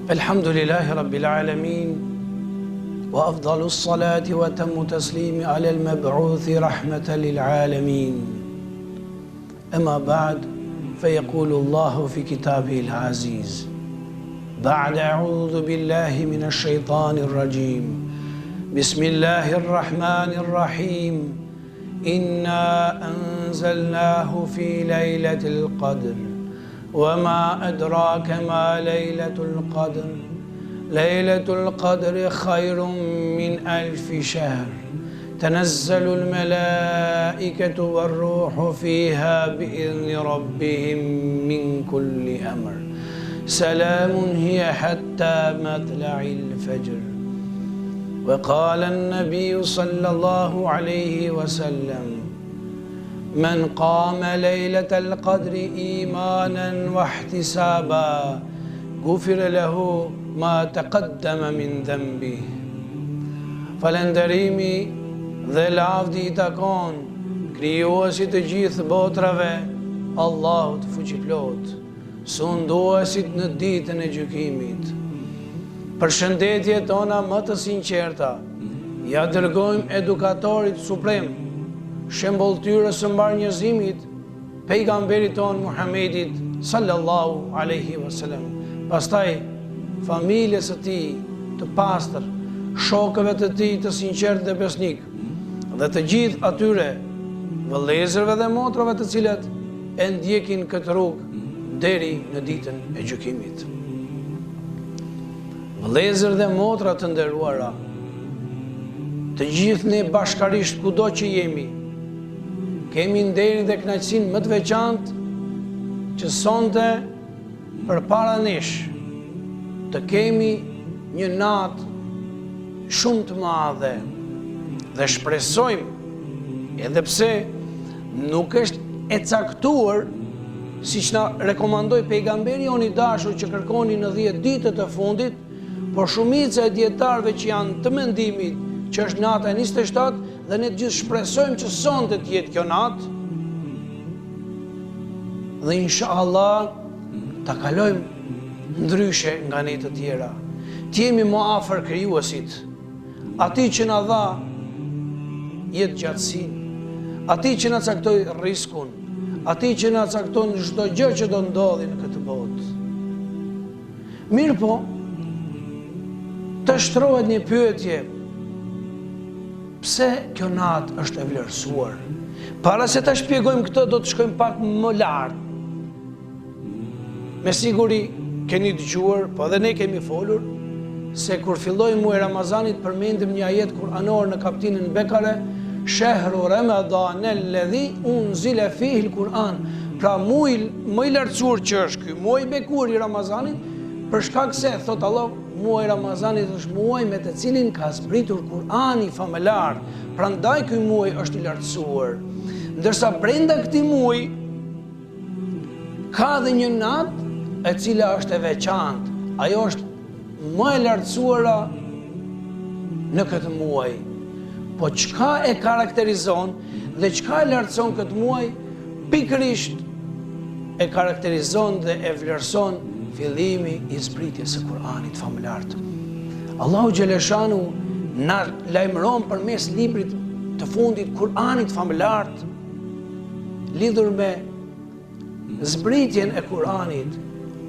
الحمد لله رب العالمين وأفضل الصلاة وتم تسليم على المبعوث رحمة للعالمين أما بعد فيقول الله في كتابه العزيز بعد أعوذ بالله من الشيطان الرجيم بسم الله الرحمن الرحيم إنا أنزلناه في ليلة القدر وما أدراك ما ليلة القدر ليلة القدر خير من 1000 شهر تنزل الملائكة والروح فيها بإذن ربهم من كل أمر سلام هي حتى مطلع الفجر وقال النبي صلى الله عليه وسلم من قام ليلة القدر إيمانا واحتسابا غفر له ما تقدم من ذنبه Falënderimi dhe lavdi I takon krijuesit të gjithë botrave, Allahut fuqiplot, sunduesit në ditën e gjykimit. Përshëndetje tona më të sinqerta ja dërgojmë edukatorit suprem, shembulltyrës së mbar njerëzimit, pejgamberit ton Muhammedit sallallahu alaihi wasallam. Pastaj familjes së tij të pastër, shokëve të tij të sinqertë dhe besnik, dhe të gjithë atyre vëllezërve dhe motrave të cilët e ndjekin këtë rrugë deri në ditën e gjykimit. Vëllezër dhe motra të nderuara, të gjithë ne bashkarisht kudo që jemi, kemi nderin dhe kënaqësinë më të veçantë që sonte përpara nesh të kemi një natë shumë të madhe dhe shpresojmë, edhe pse nuk është e caktuar siç na rekomandoi pejgamberi jon I dashur që kërkoni në 10 ditët e fundit, por shumica e dietarëve që janë të mendimit që është nata e 27 dhe ne të gjithë shpresojmë që sonte të jetë kjo natë dhe inshallah ta kalojmë ndryshe nga ne të tjera. Të jemi më afër krijuesit, atij që na dha jetë gjatësinë, atij që na caktoi rrezikun, atij që na cakton çdo gjë që do ndodhi në këtë botë. Mirpo, të shtrohet një pyetje, pse kjo natë është e vlerësuar? Para se ta shpjegojmë këtë, do të shkojmë pak më lart. Me siguri keni dëgjuar, po edhe ne kemi folur, se kur filloi muaji Ramazanit përmendim një ajet kuranor në kapitullin Bekare, Shehru Ramadan alladhi unzila fihi al-Quran. Pra muaji më I lartësuar që është ky muaj bekur I Ramazanit, për shkak se thot Allah, muaji Ramazanit është muaj me të cilin ka zbritur Kurani famëlar. Prandaj ky muaj është I lartësuar. Ndërsa brenda këtij muaji ka dhe një natë e cila është e veçantë. Ajo është më e lartësuara në këtë muaj. Po çka e karakterizon dhe çka e lartëson këtë muaj, pikërisht e karakterizon dhe e vlerëson fillimi I zbritjes së Kuranit famëlar. Allahu xhaleshanu na lajmëron përmes librit të fundit Kuranit famëlar, lidhur me zbritjen e Kuranit.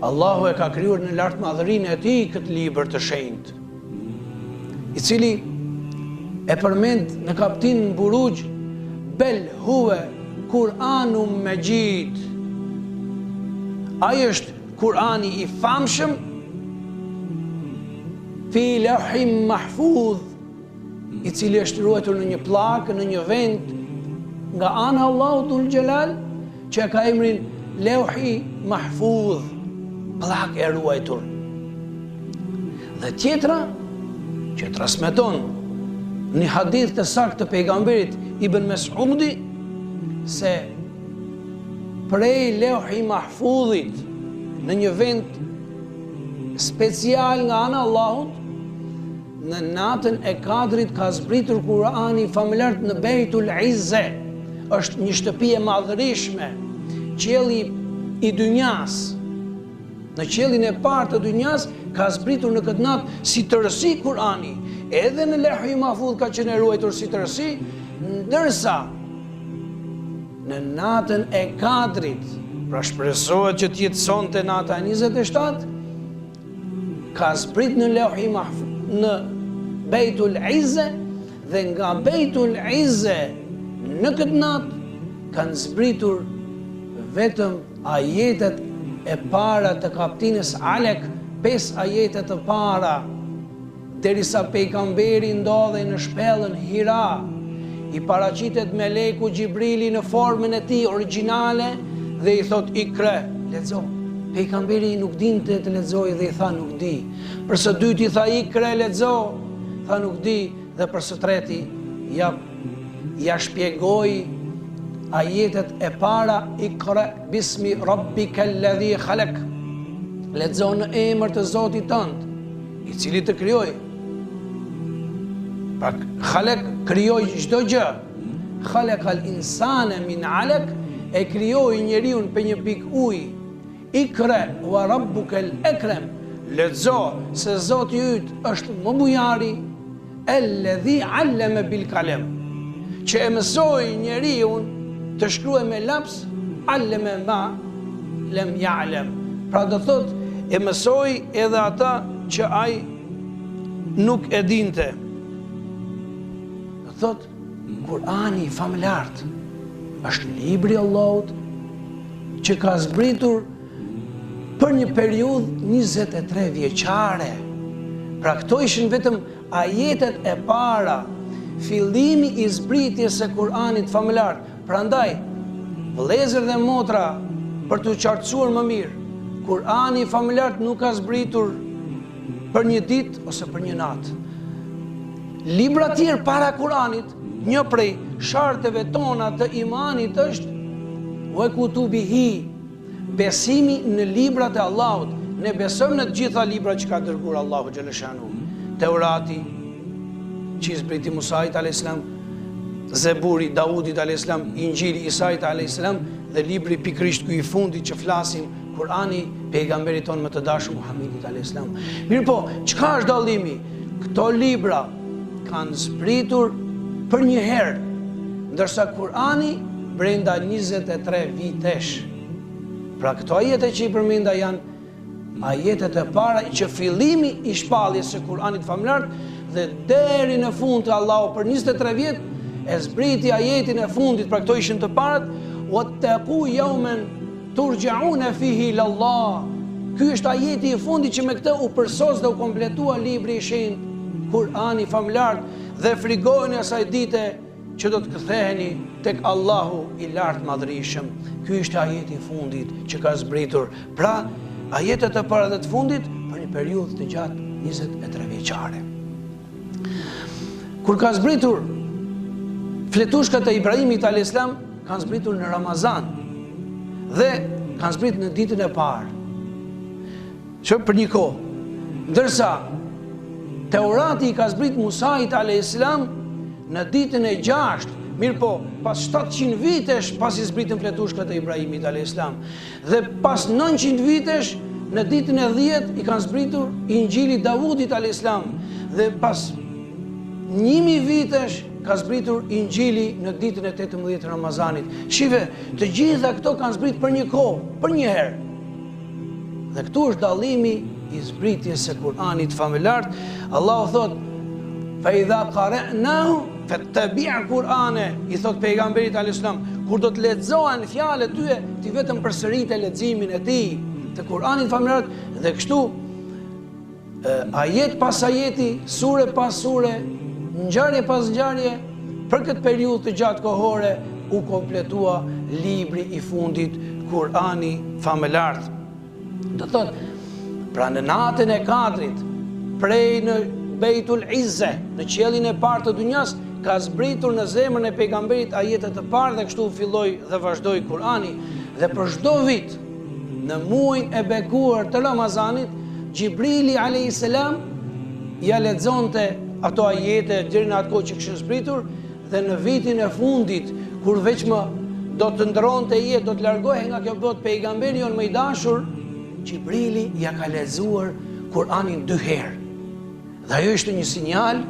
Allahu e ka krijuar në lartmadhërinë e tij këtë libër të shenjtë, I cili e përmend në kapitullin Buruj, bel huwa Kur'anun Majid. Ai është Kurani I famshëm fi lawhin mahfuz, I cili është ruajtur në një pllakë, në një vend nga ana e Allahut Dhul Jalal, që ka emrin Lawhi Mahfuz, pllakë e ruajtur. Dhe tjetra që transmeton një hadith të saktë të pejgamberit Ibn Mes'udi se prej Lawhi Mahfuzit në një vend special nga ana e Allahut, në natën e Kadrit ka zbritur Kurani famëlar në Beitul Izze. Është një shtëpi e madhërishme, qielli I dynjas. në qiellin e parë të dynjas ka zbritur në këtë natë si tërësi Kurani. Edhe në Lehul Mahfudh ka qenë ruajtur si tërësi, ndërsa në natën e Kadrit, pra shpresohet që të jetë sonte nata e 27, ka zbrit në Lehul Mahfudh në Beitul Izze, dhe nga Beitul Izze në këtë natë kanë zbritur vetëm ajetet e para të kaptinës Alek, 5 ajetet të para, derisa pejgamberi ndodhej në shpellën Hira, i paraqitet meleku Gjibrili në formën e tij origjinale dhe i thot ikre, lexo. Pejgamberi nuk dinte të lexojë dhe i tha nuk di. Për së dyti i tha ikre, lexo, tha nuk di, dhe për së treti ja shpjegoi ajetet e para, ikra bismi rabbikal ladhi khalaq, lexo në emër të Zotit tënd, i cili të krijoi. Pra khalaq krijoi çdo gjë. Khalaqal insana min alaq, e krijoi njeriu për një pikë ujë. Ikra wa rabbukal akram, lexo se Zoti yt është më bujari, alladhi allama bil kalam, që e mësoi njeriu të shkruaj me laps, allama ma lam ya'lam. Pra do thot e mësoi edhe ata që ai nuk e dinte. Do thot Kurani famulart është libri i Allahut që ka zbritur për një periudhë 23 vjeçare. Pra këto ishin vetëm ajetet e para, fillimi i zbritjes së Kuranit famulart. Prandaj, vëllezër dhe motra, për t'u qartësuar më mirë, Kurani famulart nuk ka zbritur për një ditë ose për një natë. Libra tjerë para Kuranit, një prej sharteve tona të imanit është wa kutubihi, besimi në librat e Allahut. Ne besojmë në të gjitha librat që ka dërguar Allahu xhaleshanu. Teurati, që i zbriti Musait a.s., Zeburi Daudit a.s., Injili Isait a.s. dhe libri pikrisht ky i fundit që flasim, Kurani, pejgamberit tonë më të dashur Muhamedit a.s. Mirë po, çka është dallimi? Këto libra kanë zbritur për një herë, ndërsa Kurani brenda 23 vitesh. Pra këto ajete që i përmenda janë ajetet e para që fillimi i shpalljes së Kuranit famulart dhe deri në fund të Allahu për 23 vjet e zbriti ajetin e fundit, pra këto ishin të parat, wattaqu yawman turja'una fihi ila Allah. Ky është ajeti i fundit që me këtë u përsos dhe u kompletua libri i shenjtë, Kurani famulart, dhe frigojeni asaj dite që do të ktheheni tek Allahu i lartë madhërisëm. Ky është ajeti i fundit që ka zbritur. Pra, ajetet e para dhe të fundit për një periudhë të gjatë 23 vjeçare. Kur ka zbritur fletushkat e Ibrahimit a.s. kanë zbritur në Ramazan dhe kanë zbritur në ditën e parë. Që për një kohë, ndërsa Teurati i ka zbrit Musait a.s. në ditën e 6, mirë po, pas 700 vitesh pas i zbritën fletushkat e Ibrahimit a.s. Dhe pas 900 vitesh në ditën e 10 i kanë zbritur Injili Davudit a.s. Dhe pas 1000 vitesh ka zbritur Injili në ditën e 18 Ramazanit. Shive, të gjitha këto kanë zbrit për një kohë, për një herë. Dhe këtu është dallimi i zbritjes së Kuranit famulart. Allahu thot: "Fa idha qara'nahu fattabi' Qur'ane", i thot pejgamberit alayhis salam, kur do të lexohen fjalët tyre, ti vetëm përsëritë leximin e tij të Kuranit famulart dhe kështu ajet pas ajeti, sure pas sure, ngjarje pas ngjarje, për këtë periudhë të gjatë kohore u kompletua libri i fundit, Kurani famulart. Do thot, pra në natën e Kadrit, prej në Beitul Izze, në qiellin e parë të dunjas, ka zbritur në zemrën e pejgamberit ajetet të parë dhe kështu filloi dhe vazhdoi Kurani. Dhe për çdo vit, në muajin e bekuar të Ramazanit, Gjibrili a.s. ja lexonte ato ajete deri në atë kohë që kishin zbritur, dhe në vitin e fundit, kur veç më do të ndronte jetë, do të largohej nga kjo botë pejgamberi jon më i dashur, Gjibrili ja ka lexuar Kur'anin 2 herë. Dhe ajo ishte një sinjal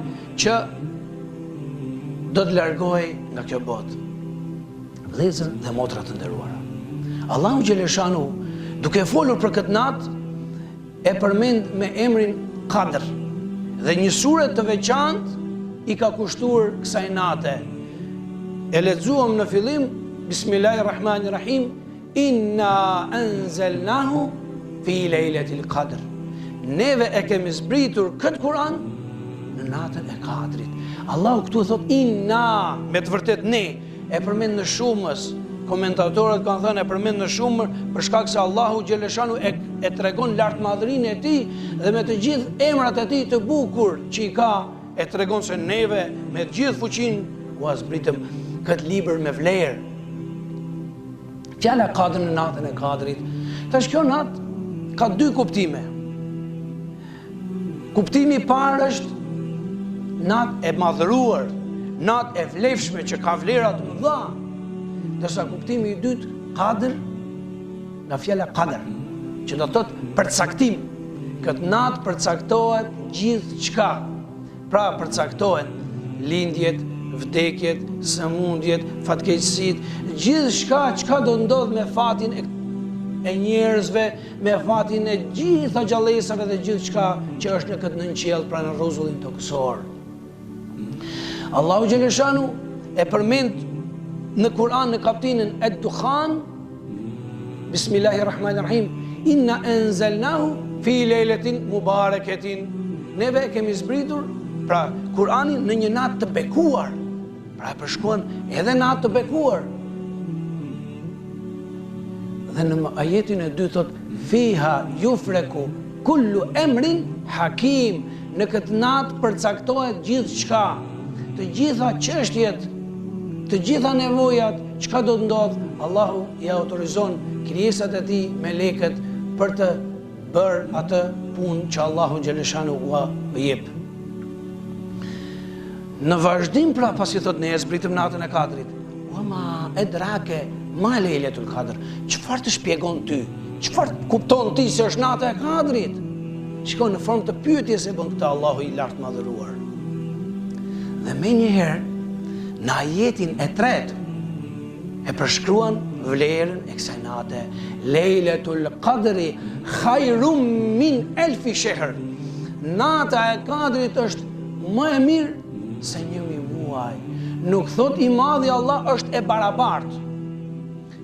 që do të largohej nga kjo botë. Vëllezër dhe motra të nderuara, Allahu xhaleshanu duke folur për këtë natë e përmend me emrin Kadr dhe një sure të veçantë i ka kushtuar kësaj nate. E lexuam në fillim Bismillahirrahmanirrahim, Inna anzalnahu fi lejletil qadr. Neve e kemi zbritur këtë Kur'an në natën e Kadrit. Allahu këtu thot inna, me të vërtet ne, e përmend në shumës. Komentatorët kanë thënë e përmend në shumër për shkak se Allahu xhaleshanu e tregon lartmadhërinë e tij dhe me të gjithë emrat e tij të bukur që i ka, e tregon se neve me të gjithë fuqinë u zbritëm këtë libër me vlerë. Fjala Kadr në natën e Kadrit. Tash kjo natë ka 2 kuptime. Kuptimi i parë është natë e madhëruar, natë e vlefshme që ka vlera të mëdha. Ndërsa kuptimi i dytë, Kadr, nga fjala Kadr, që do të thotë përcaktim. Këtë natë përcaktohet gjithçka. Pra përcaktohet lindjet, vdekjet, sëmundjet, fatkeqësitë, gjithçka çka do ndodh me fatin e njerëzve, me fatin e gjitha gjallësave dhe gjithçka që është në këtë nënqiell pra në rrezullin tokësor. Allahu xhaleshanu e përmend në Kur'an në kapitullin Ad-Dukhan, Bismillahirrahmanirrahim, Inna anzalnahu fi lejletin mubareketin. Neve kemi zbritur pra Kur'anin në një natë të bekuar. Pra e përshkruan edhe natë të bekuar. Dhe në ajetin e 2 thot fiha yufreku kullu emrin hakim. Në këtë natë përcaktohet gjithçka, të gjitha çështjet, të gjitha nevojat, çka do të ndodh, Allahu i autorizon krijesat e tij, melekët, për të bërë atë punë që Allahu xhaleshanu ua jep. Në vazhdim pra pasi thot ne e zbritëm natën e Kadrit. Ama edrake ma lejletul Kadr. Çfarë të shpjegon ty? Çfarë kupton ti se është nata e Kadrit? Shikon në formë të pyetjes e bën këtë Allahu i lartë madhëruar. Dhe menjëherë në ajetin e 3 e përshkruan vlerën e kësaj nate. Lejletul Qadri khajrum min elfi shehr. Nata e Kadrit është më e mirë se 1000 muaj. Nuk thot i madhi Allah është e barabartë.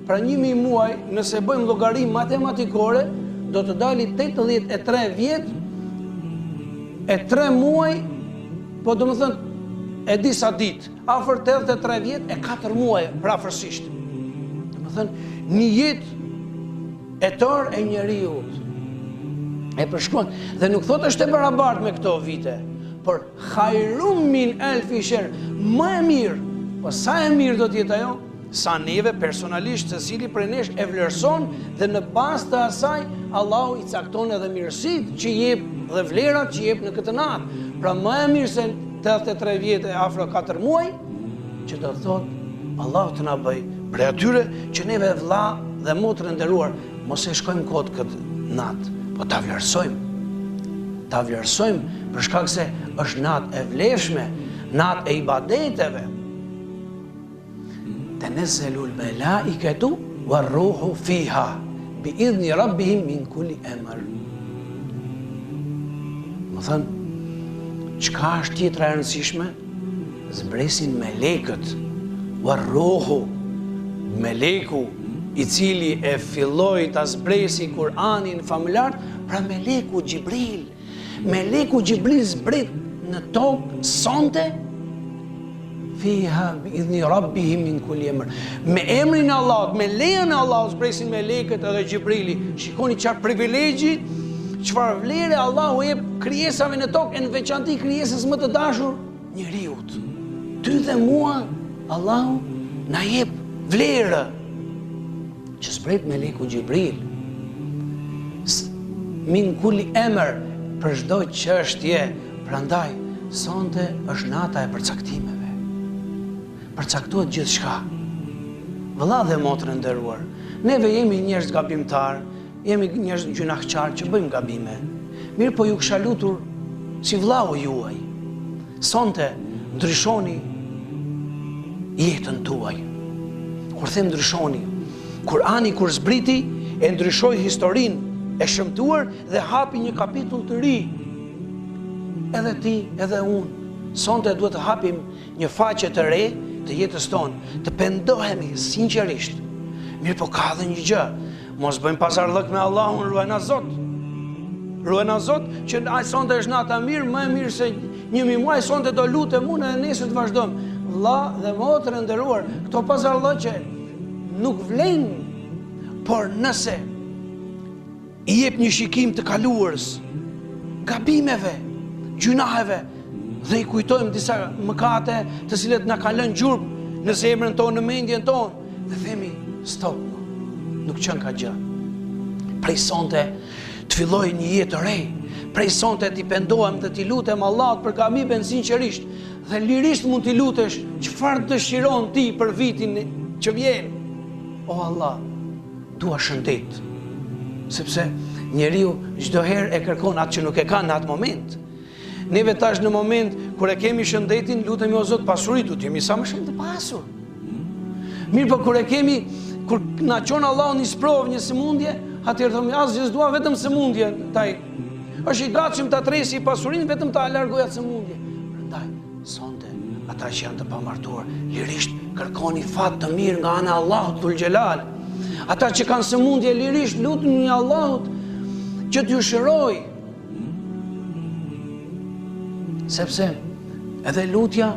Pra 1000 muaj, nëse bëjmë llogari matematikore, do të dali 83 vjet e 3 muaj, po do më thënë e disa ditë, afër 83 vjet e 4 muaj, pra afërsisht. Do më thënë një jetë e tërë e njeriut. E përshkruan dhe nuk thot është e barabartë me këto vite, por khajrum min elfi shehr, më e mirë. Po sa e mirë do të jetë ajo? Sa neve personalisht secili prej nesh e vlerëson dhe në bazë të asaj Allahu i cakton edhe mirësitë që jep dhe vlerat që jep në këtë natë. Pra më e mirë se 83 vjet e afro 4 muaj, që do të thotë Allahu të na bëj prej atyre që neve vëlla dhe motrë nderuar mos e shkojmë kot këtë natë, po ta vlerësojmë. Ta vlerësojmë për shkak se është natë e vlefshme, natë e ibadeteve. Tanazzalul malaikatu war-ruhu fiha bi idhni rabbihim min kulli amr. Më thënë, çka është tjetra e rëndësishme? Zbresin melekët, war-ruhu, meleku i cili e filloi ta zbresi Kur'anin famuljar, pra meleku Gjibril. Meleku Gjibril zbret në tokë sonte fiha bi'idhni rabbihim min kulli amr. Me emrin e Allahut, me lejen e Allahut zbresin melekët edhe Gjibrili. Shikoni çfarë privilegji, çfarë vlere Allahu jep krijesave në tokë, në veçanti krijesës më të dashur, njeriut. Ty dhe mua Allahu na jep vlerë që zbret meleku Gjibril. Min kulli amr, për çdo çështje. Prandaj sonte është nata e përcaktimeve. Përcaktohet gjithçka. Vëlla dhe motrë nderuar, neve jemi njerëz gabimtar, jemi njerëz gjunaqçar që bëjmë gabime. Mirë po ju kisha lutur si vllau juaj. Sonte ndryshoni jetën tuaj. Kur them ndryshoni, Kurani kur zbriti e ndryshoi historinë e shëmtuar dhe hapi një kapitull të ri. Edhe ti, edhe unë, sonte duhet të hapim një faqe të re të jetës tonë, të pendohemi sinqerisht. Mirë po ka dhe një gjë, mos bëjmë pazarllëk me Allahun, ruajna Zot. Ruajna Zot që sonte është nata mirë, më e mirë se 1000 muaj, sonte do lutem unë edhe nesër të vazhdojmë. Vlla dhe motër e nderuar, këto pazarllëqe nuk vlen, por nëse i jep një shikim të kaluarës, gabimeve, gjunaheve dhe i kujtojmë disa mëkate të cilet na kanë lënë gjurmë në zemrën tonë, në mendjen tonë, dhe themi stop, nuk qënë ka gjë. Prej sonte të filloj një jetë të re, prej sonte t'i pendohem dhe t'i lutem Allahut për gabimen sinqerisht, dhe lirisht mund t'i lutesh çfarë dëshiron ti për vitin që vjen. O Allah, dua shëndet, sepse njeriu çdo herë e kërkon atë që nuk e ka në atë moment. Neve tash në moment kur e kemi shëndetin, lutemi o Zot pasuri, du t'jemi sa më shumë të pasur. Mirë po kur e kemi, kur na çon Allahu një sprovë, një sëmundje, atëherë thomi asgjë s'dua, vetëm sëmundjen taj. Është i gatshëm ta tresi pasurinë, vetëm ta largoj atë sëmundje. Prandaj, sonte ata që janë të pamartuar, lirisht kërkoni fat të mirë nga ana e Allahut Dhul Xhelal. Ata që kanë sëmundje, lirisht lutni Allahut që t'ju shëroj. Sepse edhe lutja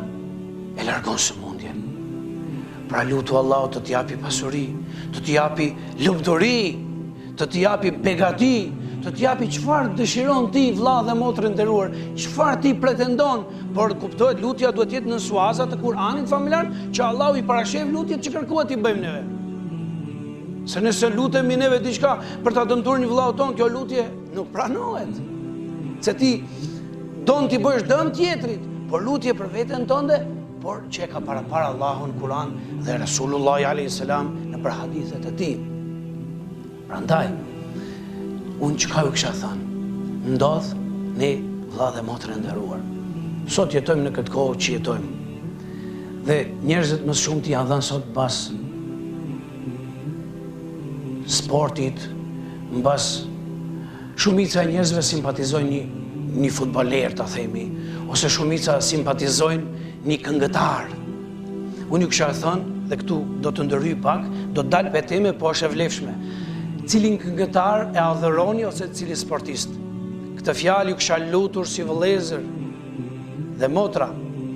e largon sëmundjen. Pra lutu Allahut të t'japi pasuri, të t'japi lumturi, të t'japi begati, të t'japi çfarë dëshiron ti, vlla dhe motër e nderuar, çfarë ti pretendon, por kuptohet lutja duhet jetë në suaza të Kuranit familjar, që Allahu i parashef lutjet që kërkohet i bëjmë neve. Se nëse lutemi neve diçka për ta dëmtuar një vllau ton, kjo lutje nuk pranohet. Se ti don t'i bësh dëm tjetrit, por lutje për veten tënde, por që e ka para Allahun Kur'an dhe Rasulullah a.s. në për hadithet e tij. Prandaj, unë çka ju kisha thënë, ndodh ne vlla dhe motrë nderuar. Sot jetojmë në këtë kohë që jetojmë. Dhe njerëzit më shumë t'i janë dhënë sot mbas sportit, mbas shumica e njerëzve simpatizojnë një futboler, ta themi, ose shumica simpatizojnë një këngëtar. Unë ju kisha thënë, dhe këtu do të ndërhyj pak, do të dalë peteme, po është e vlefshme. Cilin këngëtar e adhëroni ose cili sportist? Këtë fjalë ju kisha lutur si vëllezër dhe motra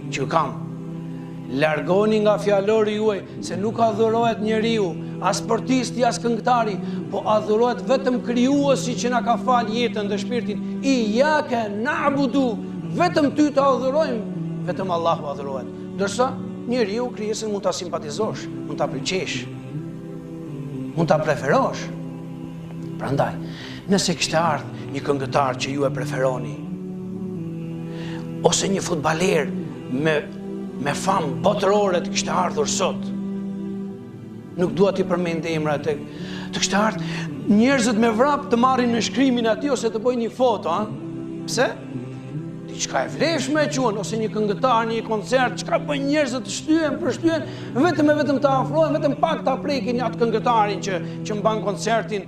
që ju kam. Largoni nga fjalori juaj se nuk adhurohet njeriu, as sportisti, as këngëtari, po adhurohet vetëm krijuesi që na ka fal jetën dhe shpirtin. Iyyaka na'budu, vetëm ty të adhurojmë, vetëm Allahu adhurohet. Ndërsa njeriu krijesën mund ta simpatizosh, mund ta pëlqesh, mund ta preferosh. Prandaj, nëse kishte ardhur një këngëtar që ju e preferoni, ose një futbaler me famë botërore të kishte ardhur sot, nuk dua t'i përmend emrat, të kishte ardhur njerëzit me vrap të marrin në shkrimin aty ose të bëjnë një foto, a? Pse? Diçka e vlefshme e quhen, ose një këngëtar, një koncert, çka bëjnë njerëzit të shtyhen, përshtyhen, vetëm ta afrohen, vetëm pak ta prekin atë këngëtarin që mban koncertin,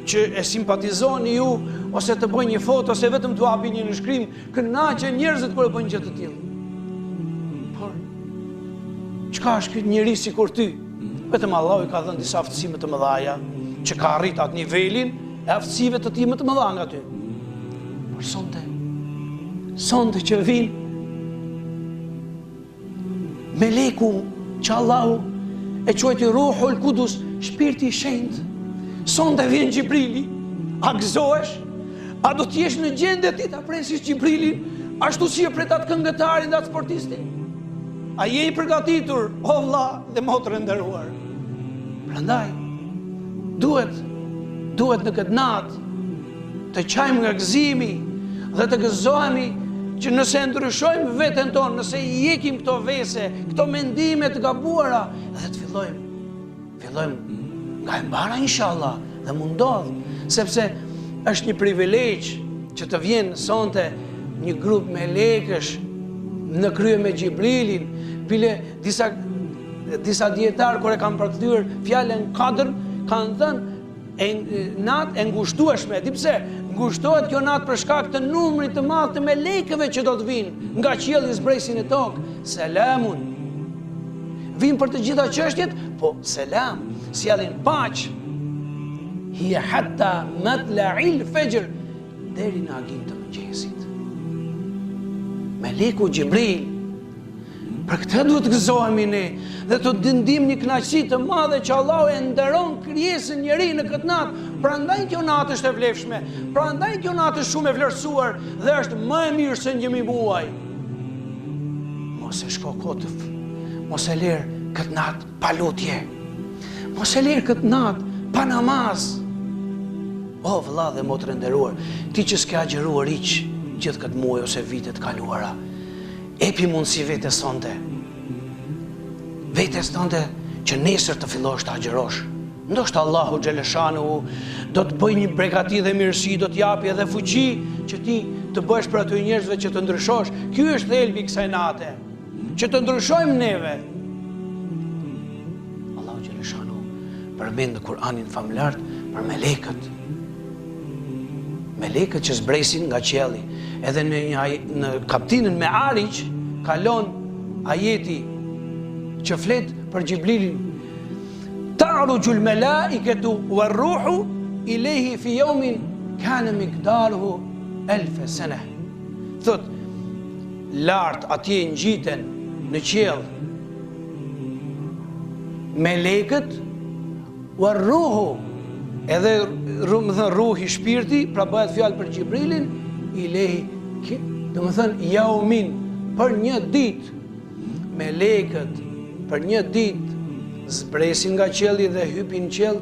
që e simpatizoni ju, ose të bëjnë një foto, ose vetëm t'u hapin një nënshkrim, kënaqen njerëzit kur e bëjnë gjë të tillë. Por çka është ky njerëz sikur ty? Vetëm Allahu i ka dhënë disa aftësi më të mëdha, që ka arrit atë nivelin e aftësive të tij më të mëdha nga ty. Por sonte që vin meleku që Allahu e quajti Ruhul Kudus, shpirti i shenjtë. Sonte vjen Gjibrili, a gëzohesh? A do t'jesh në gjendje ti ta presish Gjibrilin, ashtu si e pret atë këngëtarin dhe atë sportistin? A je i përgatitur, o vlla dhe motrë nderuar? Prandaj, duhet në këtë natë të qajmë nga gëzimi dhe të gëzohemi që nëse ndryshojmë veten tonë, nëse i jekim këto vese, këto mendime të gabuara, dhe të fillojmë nga e mbara inshallah, dhe mundodh sepse është një privilegj që të vjen sonte një grup me lekësh në krye me Gjibrilin, bile disa dietar kur e kanë përkthyer fjalën Kadr, kanë thënë natë e ngushtueshme. Di pse? Ngushtohet kjo natë për shkak të numrit të madh të melekëve që do të vinë nga qielli zbresin në tokë. Selamun. Vinë për të gjitha çështjet, po selam, sjellin paqë. Hiya hatta matla'il fajr, deri në agim të mëngjesit. Meleku Gjibril, për këtë duhet të gëzohemi ne dhe të dëndim një kënaqësi të madhe që Allahu e nderon krijesën njeri në këtë natë. Prandaj kjo natë është e vlefshme, prandaj kjo natë është shumë e vlerësuar dhe është më e mirë se 1000 muaj. Mos e shko kotëf, mos e lërë këtë natë pa lutje, mos e lërë këtë natë pa namaz. O vëlla dhe motrë nderuar, ti që s'ke agjëruar hiç gjithë këtë muaj ose vitet kaluara, epi mundësi vetes sonte. Vetes sonte që nesër të fillosh të agjërosh. Ndoshta Allahu xhaleshanu do të bëjë një begati dhe mirësi, do të japi edhe fuqi që ti të bësh për aty njerëzve që të ndryshosh. Ky është thelbi i kësaj nate, që të ndryshojmë neve. Allahu xhaleshanu përmend në Kur'anin famlar për melekët. Melekët që zbresin nga qielli. Edhe në kaptinën me Arij kalon ajeti që flet për Gjibrilin. Ta'rujul malaikatu war-ruhu ilayhi fi yawmin kana miqdaruhu 1000 sana. Thot, lart atje ngjiten në qiell melekët war-ruhu, edhe ruhi shpirti, pra bëhet fjalë për Gjibrilin, ilehi, do më thënë jaumin, për një ditë, melekët për një ditë zbresin nga qielli dhe hypin në qiell,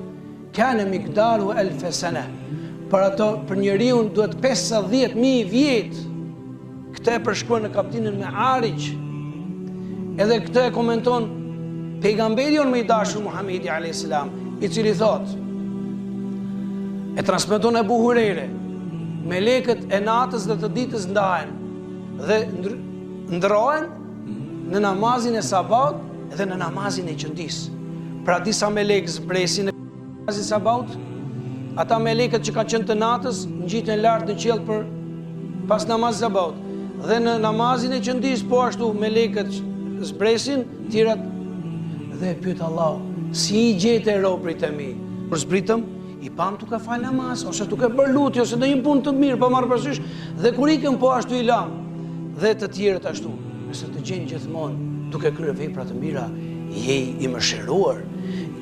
kanë miqdaru 1000 sana. Për ato, për njeriu duhet 50.000 vjet. Këtë e përshkruan në kaptinën me Arij. Edhe këtë e komenton pejgamberi jon më i dashur Muhamedi alayhis salam, i cili thotë, e transmeton Ebu Hurajre, melekët e natës dhe të ditës ndahen dhe ndrohen në namazin e sabat dhe në namazin e qëndis. Pra disa melekë zbresin në namazin e sabat, ata melekët që kanë qenë të natës ngjiten lart në qiell për pas namazit e sabat, dhe në namazin e qëndis po ashtu melekët zbresin, tjerat, dhe pyet Allah, si i gjete robrit e mi? Kur zbritëm, i pam tuk e fal namaz, ose tuk e bër lutje, ose në një punë të mirë, pa marrë parasysh, dhe kur ikën po ashtu i lam, dhe të tjerët ashtu. Nëse të gjenë gjithmonë duke kryer vepra të mira, je i mëshiruar,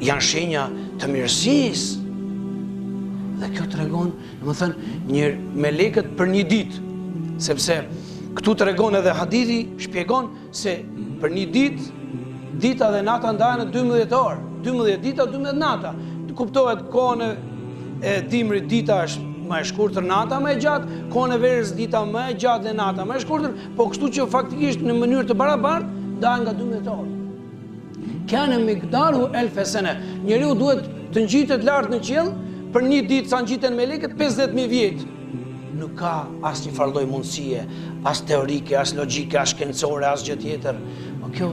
janë shenja të mirësisë. Dhe kjo tregon, domethënë, një melekët për një ditë, sepse këtu tregon edhe hadithi shpjegon se për një ditë, dita dhe nata ndahen në 12 orë, 12 dita, 12 nata. Kuptohet kohën e dimrit dita është më e shkurtër, nata më e gjatë, kohën e verës dita më e gjatë dhe nata më e shkurtër, po kështu që faktikisht në mënyrë të barabartë ndahen nga 12 orë. Kanë miqdaru 1000 sana. Njeriu duhet të ngjitet lart në qiell për një ditë sa ngjiten melekët 50.000 vjet. Nuk ka asnjë farlloj mundësie, as teorike, as logjike, as shkencore, as gjë tjetër. Po kjo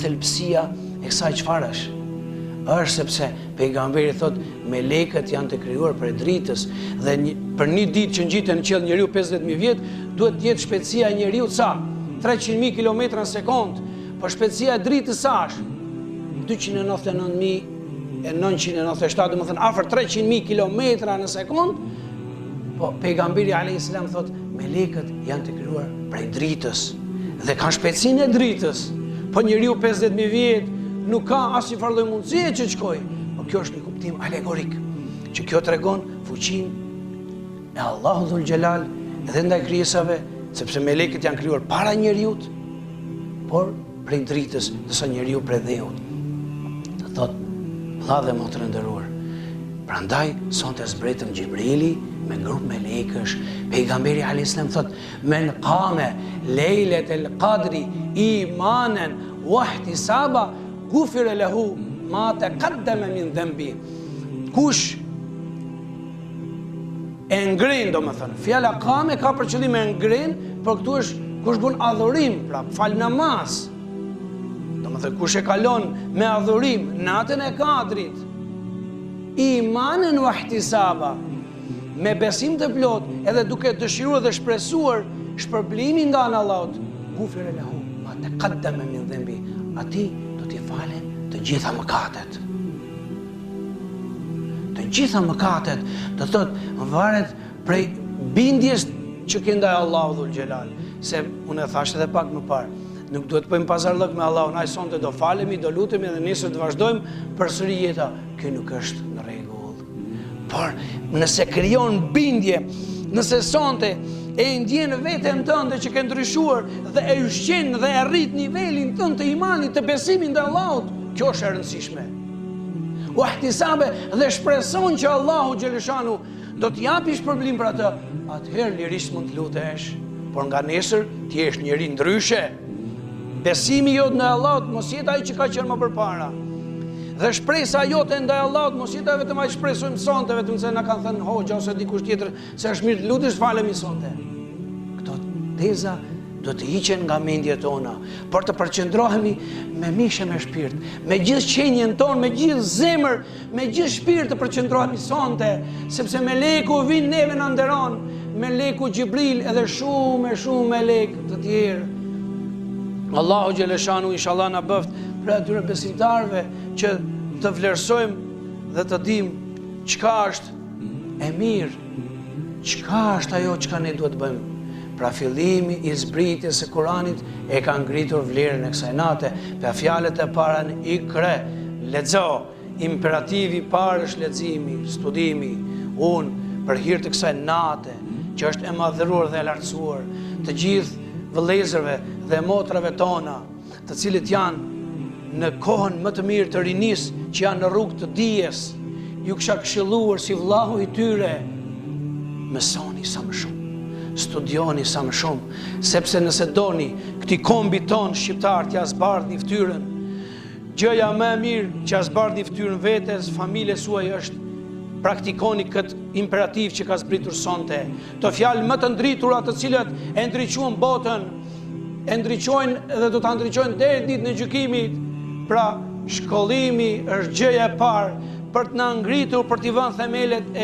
thelbësia e kësaj çfarë është? Është sepse pejgamberi thot melekët janë të krijuar për dritës dhe për një ditë që ngjiten në qiell njeriu 50.000 vjet, duhet të jetë shpejtësia e njeriu sa 300.000 km në sekond, po shpejtësia e dritës sa është 299.997, domethënë afër 300.000 km në sekond. Po pejgamberi alayhis salam thot melekët janë të krijuar prej dritës dhe kanë shpejtësinë e dritës. Po njeriu 50.000 vjet nuk ka asnjë farlloj mundësie që të shkojë. Po kjo është një kuptim alegorik, që kjo tregon fuqinë e Allahut Dhul Xhelal edhe ndaj krijesave, sepse melekët janë krijuar para njeriut, por prej dritës, ndërsa njeriu prej dheut. Të thot, vëlla dhe motrë nderuar, prandaj sonte zbretëm Gjibrili me grup melekësh. Pejgamberi alayhis salam thot, men qame lejletel qadri imanen wa ihtisaba gufira lahu ma taqaddama min dhanbi. Kush e ngrin, domethënë. Fjala kame ka për qëllim e ngrin, por këtu është kush bën adhurim, pra fal namaz. Domethënë kush e kalon me adhurim natën e Kadrit, imanen wa ihtisaba, me besim të plot, edhe duke dëshiruar dhe shpresuar shpërblimin nga ana Allahut, gufira lahu ma taqaddama min dhanbi, ati do t'i falen të gjitha mëkatet. Të gjitha mëkatet, do thotë varet prej bindjes që ke ndaj Allahut dhul xhelal. Se unë e thash edhe pak më parë, nuk duhet të bëjmë pazarllëk me Allahun, ai sonte do falemi, do lutemi dhe nesër të vazhdojmë përsëri jeta. Kjo nuk është në rregull. Por nëse krijon bindje, nëse sonte e ndjen veten tënde që ke ndryshuar dhe e ushqen dhe e rrit nivelin tënd të imanit, të besimit ndaj Allahut, kjo është e rëndësishme. U ihtisabe dhe shpreson që Allahu xheleshanu do t'japi shpërblim për atë, atëherë lirisht mund të lutesh, por nga nesër ti je njëri ndryshe. Besimi jot ndaj Allahut mos jetë ai që ka qenë më përpara. Dhe shpresa jote ndaj Allahut mos jetë vetëm ai shpresojmë sonte, vetëm se na kanë thënë hoxha ose dikush tjetër se është mirë të lutesh falemi sonte. Këto teza do të hiqen nga mendjet tona, por të përqendrohemi me mishë me shpirt, me gjithë qenjen tonë, me gjithë zemër, me gjithë shpirt të përqendrohemi sonte, sepse meleku vin neve na nderon, meleku Gjibril edhe shumë melek të tjerë. Allahu xheleshanu inshallah na bëft për atyre besimtarëve që të vlerësojmë dhe të dimë çka është e mirë, çka është ajo çka ne duhet të bëjmë. Pra fillimi i zbritjes së Kuranit e ka ngritur vlerën e kësaj nate. Për fjalët e para në ikre, lexo, imperativi i parë është leximi, studimi. Unë për hir të kësaj nate, që është e madhëruar dhe e lartësuar, të gjithë vëllezërve dhe motrave tona, të cilët janë në kohën më të mirë të rinisë, që janë në rrugë të dijes, ju kisha këshilluar si vllahu i tyre, mësoni sa më shumë. Studioni sa më shumë, sepse nëse doni këti kombi ton shqiptar t'ja zbardhni fytyrën, gjëja më e mirë që zbardhni fytyrën vetes, familjes suaj është praktikoni këtë imperativ që ka zbritur sonte. Të fjalë më të ndritura të cilat e ndriçuan botën, e ndriçojnë dhe do ta ndriçojnë deri ditën e gjykimit. Pra, shkollimi është gjëja e parë për të na ngritur, për t'i vënë themelet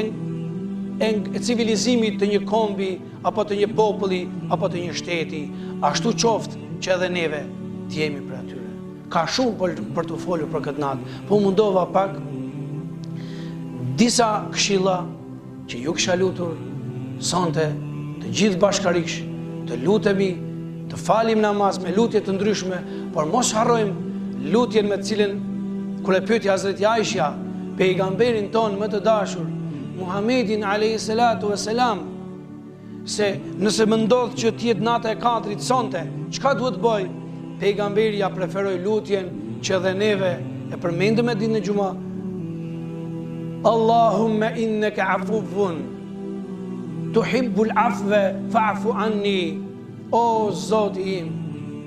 e civilizimit të një kombi, apo të një populli, apo të një shteti. Ashtu qoftë që edhe neve t'jemi për atyre. Ka shumë për të folur për këtë natë, po mundova pak disa këshilla që ju kisha lutur sonte të gjithë bashkarish, të lutemi, të falim namaz me lutje të ndryshme, por mos harrojmë lutjen me të cilën kur e pyeti Hazreti Aisha, pejgamberin ton më të dashur, Muhammedin alayhi salatu wassalam, se nëse më ndodh që t'jetë nata e Kadrit sonte, çka duhet bëj? Pejgamberi ja preferoi lutjen që edhe neve e përmendëm ditën e Xuma. Allahumma innaka afuwwun tuhibbul afwa fa'fu anni. O Zoti im,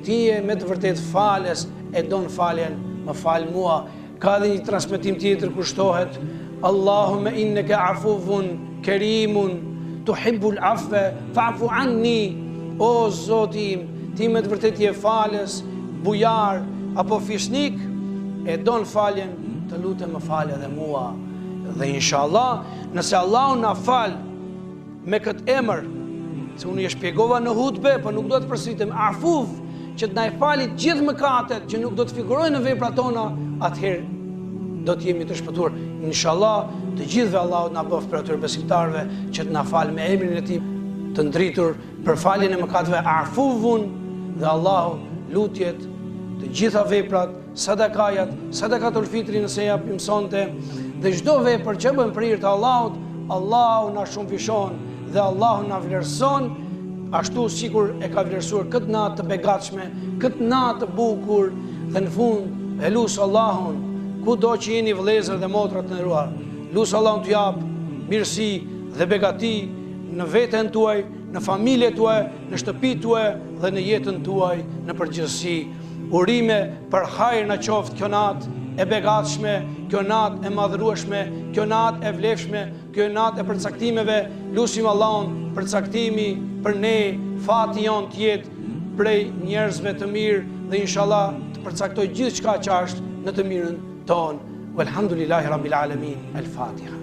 ti je me të vërtet fales, e don faljen, më fal mua. Ka dhe një transmetim tjetër ku shtohet Allahumma innaka afuwwun karimun tuhibbul afwa fa'fu anni. O Zoti im, ti me të vërtet je falës, bujar apo fisnik, e don faljen, të lutem më fal edhe mua. Dhe inshallah, nëse Allahu na fal me këtë emër, se unë e shpjegova në hutbe, por nuk do të përsëritem, afuv, që të na e falit gjithë mëkatet që nuk do të figurojnë në veprat tona, atëherë do të jemi të shpëtuar. Inshallah, të gjithëve Allahu na bëf për atyre besimtarëve që të na fal me emrin e Tij të ndritur për faljen e mëkateve, afuvun, dhe Allahu lutjet, të gjitha veprat, sadakatul fitri nëse japim sonte, dhe çdo vepër që bëjmë për hir të Allahut, Allahu na shumëfishon dhe Allahu na vlerëson, ashtu sikur e ka vlerësuar këtë natë të begatshme, këtë natë të bukur, dhe në fund e lut Allahun, kudo që jeni vëllezër dhe motra të nderuar, lut Allahun t'ju jap mirësi dhe begati në veten tuaj, në familjen tuaj, në shtëpitë tuaj dhe në jetën tuaj në përgjithësi. Urime për hajër na qoftë kjo natë e begatshme, kjo natë e madhërueshme, kjo natë e vlefshme, kjo natë e përcaktimeve. Lutim Allahun përcaktimi për ne, fati jon të jetë prej njerëzve të mirë dhe inshallah të përcaktoj gjithçka që është në të mirën tonë. Walhamdulillahi rabbil alamin. El Fatiha.